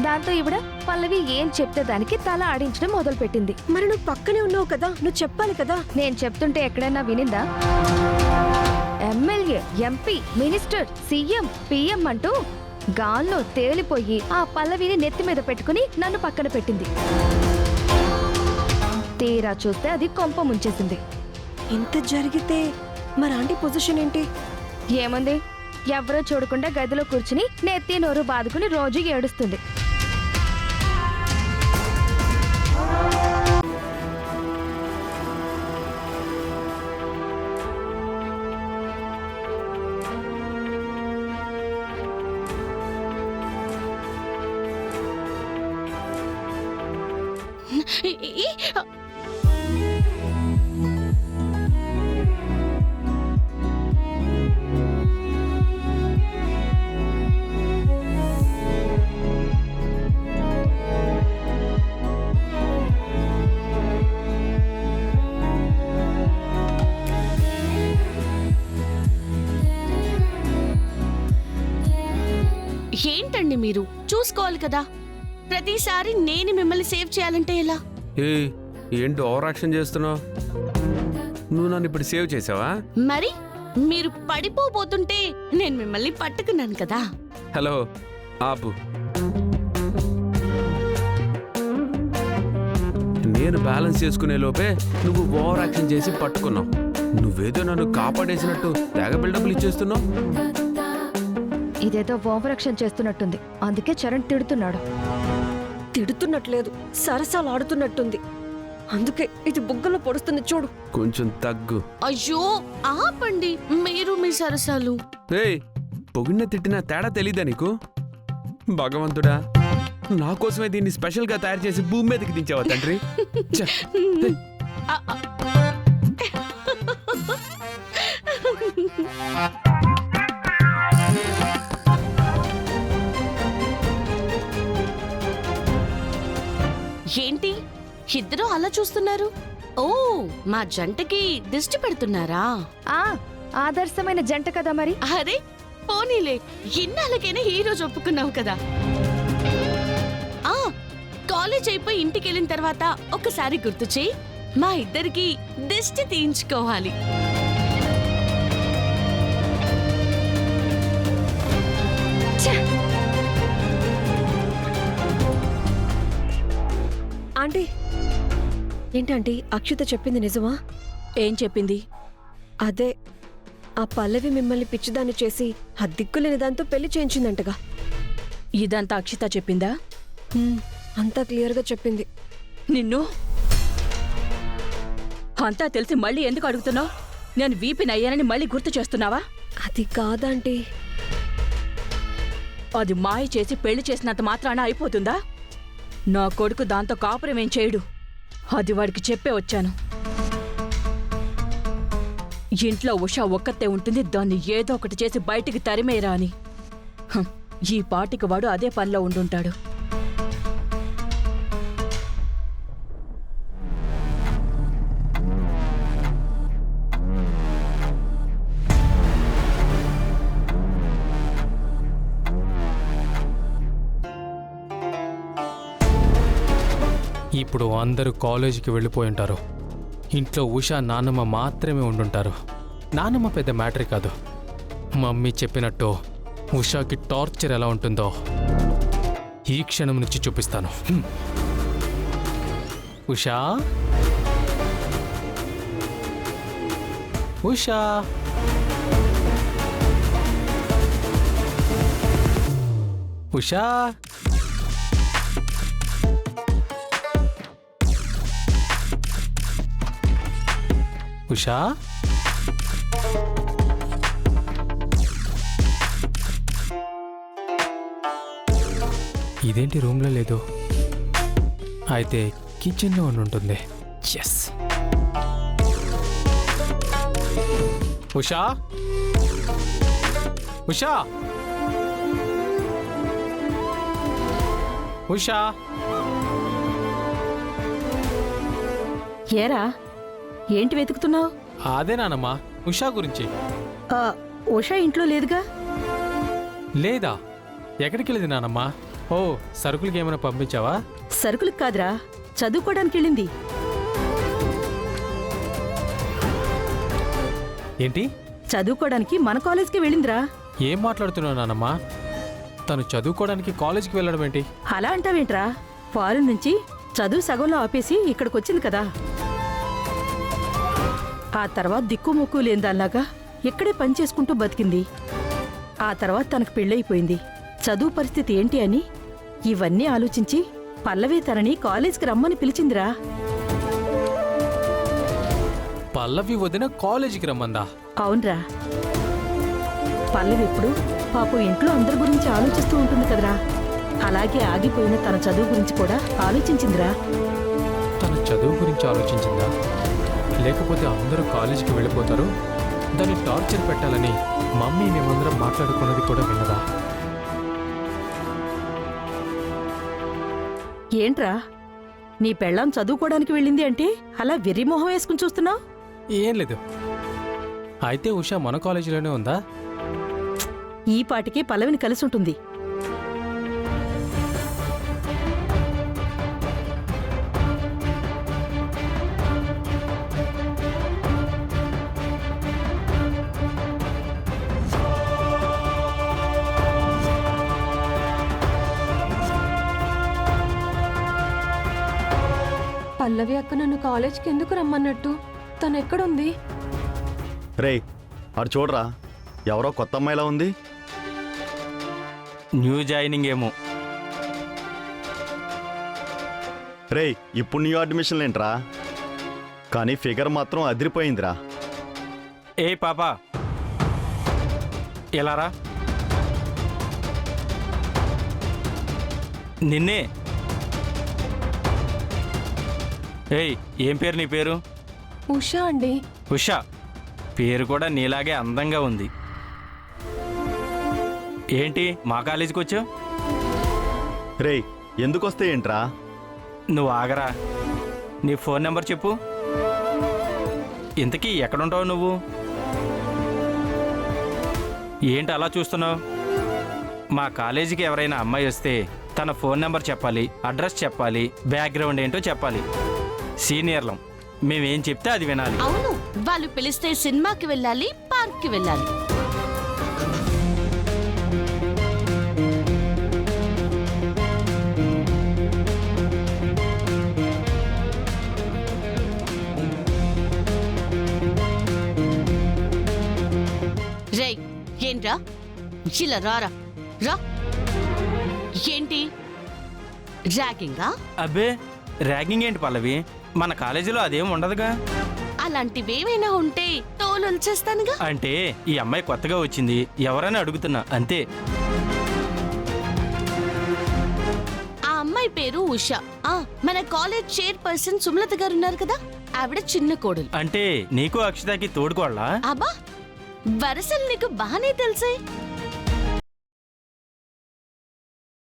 దాంతో ఈవిడ పల్లవి ఏం చెప్తే దానికి తల ఆడించడం మొదలుపెట్టింది. మరి నువ్వు పక్కనే ఉన్నావు కదా, నువ్వు చెప్పాలి కదా. నేను చెప్తుంటే ఎక్కడైనా వినిందా? MLA, MP, minister, CM, PM అంటూ గాల్లో తేలిపోయి ఆ పల్లవిని నెత్తి మీద పెట్టుకుని నన్ను పక్కన పెట్టింది. తీరా చూస్తే అది కొంప ముంచేసింది. ఇంత జరిగితే మరి ఆంటీ పొజిషన్ ఏంటి? ఏముంది, ఎవరో చూడకుండా గదిలో కూర్చుని నెత్తి నోరు బాదుకుని రోజు ఏడుస్తుంది. ఏంటండి మీరు చూసుకోవాలి కదా, ప్రతిసారి నేను మిమ్మల్ని సేవ్ చేయాలంటే ఎలా? ఏంటి ఓవర్ యాక్షన్ చేస్తున్నావు? నువ్వు నన్ను ఇప్పుడు సేవ్ చేసావా? మరి మీరు పడిపోబోతుంటే నేను మిమ్మల్ని పట్టుకున్నాను కదా. హలో, ఆపు. నేను బ్యాలెన్స్ చేసుకునే లోపే నువ్వు ఓవర్ యాక్షన్ చేసి పట్టుకున్నావు. నువ్వేదో నన్ను కాపాడేసినట్టు తెగ బిల్డప్లు ఇచ్చేస్తున్నావు. ఇదేదో ఓవర్ యాక్షన్ చేస్తున్నట్టుంది, అందుకే చరణ్ తిడుతున్నాడు. తిడుతున్నట్లేదు, సరసాలు ఆడుతున్నట్టుంది. అందుకే ఇది బుగ్గలో పొడుస్తుంది చూడు. కొంచెం తగ్గు. అయ్యో ఆపండి మీరు మీ సరసాలు. పొగిడిన తిట్టిన తేడా తెలీదా నీకు? భగవంతుడా, నా కోసమే దీన్ని స్పెషల్ గా తయారు చేసి భూమి మీదకి దించావా తండ్రి? ఏంటి ఇద్దరు అలా చూస్తున్నారు? ఓ, మా జంటకి దిష్టి పెడుతున్నారా? ఆదర్శమైన జంట కదా మరి. అరే పోనీలే, ఇన్నాళ్ళకైనా ఈ రోజు ఒప్పుకున్నావు కదా. కాలేజ్ అయిపోయి ఇంటికి వెళ్ళిన తర్వాత ఒకసారి గుర్తు చేయి, మా ఇద్దరికి దిష్టి తీయించుకోవాలి. ఆంటీ, ఏంటంటీ అక్షిత చెప్పింది నిజమా? ఏం చెప్పింది? అదే ఆ పల్లవి మిమ్మల్ని పిచ్చిదాన్ని చేసి ఆ దిక్కులేని దాంతో పెళ్లి చేయించిందంటగా. ఇదంతా అక్షిత చెప్పిందా? అంతా క్లియర్గా చెప్పింది. నిన్ను అంతా తెలిసి మళ్ళీ ఎందుకు అడుగుతున్నావు? నేను వీపినయ్యానని మళ్ళీ గుర్తు చేస్తున్నావా? అది కాదంటీ. అది మాయ చేసి పెళ్లి చేసినంత మాత్రాన అయిపోతుందా? నా కొడుకు దాంతో కాపురం ఏం చేయడు. అది వాడికి చెప్పే వచ్చాను. ఇంట్లో ఉషా ఒక్కతే ఉంటుంది, దాన్ని ఏదో ఒకటి చేసి బయటికి తరిమేరా అని. ఈ పాటికి వాడు అదే పనిలో ఉండుంటాడు. ఇప్పుడు అందరూ కాలేజీకి వెళ్ళిపోయి ఉంటారు. ఇంట్లో ఉషా నాన్నమ్మ మాత్రమే ఉండుంటారు. నాన్నమ్మ పెద్ద మ్యాటర్ కాదు. మమ్మీ చెప్పినట్టు ఉషాకి టార్చర్ ఎలా ఉంటుందో ఈ క్షణం నుంచి చూపిస్తాను. ఉషా, ఉషా, ఉషా, ఉషా, ఇదేంటి రూమ్లో లేదు? అయితే కిచెన్లో ఉంటుంది. ఎస్. ఉషా, ఉషా, ఉషా. ఏరా, ఏంటి వెతుకుతున్నావు? అదే నానమ్మా, ఉషా గురించి. ఉషా ఇంట్లో లేదుగా. లేదా? ఎక్కడికి వెళ్ళింది నానమ్మా? ఓ సరుకులకి ఏమైనా పంపించావా? సరుకులకు కాదురా, చదువుకోవడానికి వెళ్ళింది. ఏంటి? చదువుకోవడానికి మన కాలేజ్కి వెళ్ళిందిరా. ఏం మాట్లాడుతున్నావు నానమ్మా? తను చదువుకోవడానికి కాలేజీకి వెళ్ళడం ఏంటి? అలా అంటావేంట్రా? ఫారెన్ నుంచి చదువు సగంలో ఆపేసి ఇక్కడికి వచ్చింది కదా. ఆ తర్వాత దిక్కుముక్కు లేనిదాల్లాగా ఇక్కడే పని చేసుకుంటూ బతికింది. ఆ తర్వాత తనకు పెళ్ళైపోయింది. చదువు పరిస్థితి ఏంటి అని ఇవన్నీ ఆలోచించి పల్లవి తనని కాలేజ్కి రమ్మని పిలిచిందిరా. పల్లవి వదిన కాలేజీకి రమ్మందా? అవునరా. పల్లవి ఎప్పుడు పాపం ఇంట్లో అందరి గురించి ఆలోచిస్తూ ఉంటుంది కదరా. అలాగే ఆగిపోయిన తన చదువు గురించి కూడా ఆలోచించిందిరా. తన చదువు గురించి ఆలోచించిందా? లేకపోతే అందరూ కాలేజీకి వెళ్ళిపోతారు, దాన్ని టార్చర్ పెట్టాలని మమ్మీ మేమందరం మాట్లాడుకున్నది కూడా విన్నదా? ఏంట్రా, నీ పెళ్ళాం చదువుకోవడానికి వెళ్ళింది అంటే అలా వెర్రిమొహం వేసుకుని చూస్తున్నావు? ఏం లేదు. అయితే ఉషా మన కాలేజీలోనే ఉందా? ఈ పాటికి పల్లవిని కలిసి ఉంటుంది. పల్లవి అక్క నన్ను కాలేజ్కి ఎందుకు రమ్మన్నట్టు? తను ఎక్కడుంది? రేయ్ అటు చూడరా, ఎవరో కొత్త అమ్మాయిలా ఉంది. న్యూ జాయినింగ్ ఏమో. రేయ్ ఇప్పుడు న్యూ అడ్మిషన్ ఏంట్రా, కానీ ఫిగర్ మాత్రం అదిరిపోయిందిరా. ఏ పాపా ఎలారా? నిన్నే. ఏయ్ ఏం పేరు నీ పేరు? ఉషా అండి. ఉషా. పేరు కూడా నీలాగే అందంగా ఉంది. ఏంటి మా కాలేజీకి వచ్చావు? రేయ్ ఎందుకు వస్తే ఏంట్రా? నువ్వు ఆగరా. నీ ఫోన్ నెంబర్ చెప్పు. ఇంతకీ ఎక్కడుంటావు నువ్వు? ఏంటి అలా చూస్తున్నావు? మా కాలేజీకి ఎవరైనా అమ్మాయి వస్తే తన ఫోన్ నెంబర్ చెప్పాలి, అడ్రస్ చెప్పాలి, బ్యాక్గ్రౌండ్ ఏంటో చెప్పాలి. సీనియర్లం, మేమేం చెప్తే అది వినాలి. అవును, వాళ్ళు పిలిస్తే సినిమాకి వెళ్ళాలి, పార్క్కి వెళ్ళాలి. రేయ్ ఏంట్రా, ఇలా రారా రా. ఏంటి ర్యాగింగా? అబ్బే ర్యాగింగ్ ఏంటి పల్లవి? మన కాలేజీలో అదేం ఉండదుగా. అలాంటివేమైనా ఉంటే తోలొల్చేస్తానుగా. అంటే ఈ అమ్మాయి కొత్తగా వచ్చింది, ఎవరైనా అడుగుతున్నా అంతే. ఆ అమ్మాయి పేరు ఉషా. మన కాలేజ్ చైర్పర్సన్ సుమలత గారు ఉన్నారు కదా, ఆవిడ చిన్న కోడలు. అంటే నీకు అక్షితకి తోడుకోవాలా? అబ్బా వరసలు నీకు బాగానే తెలుసాయి.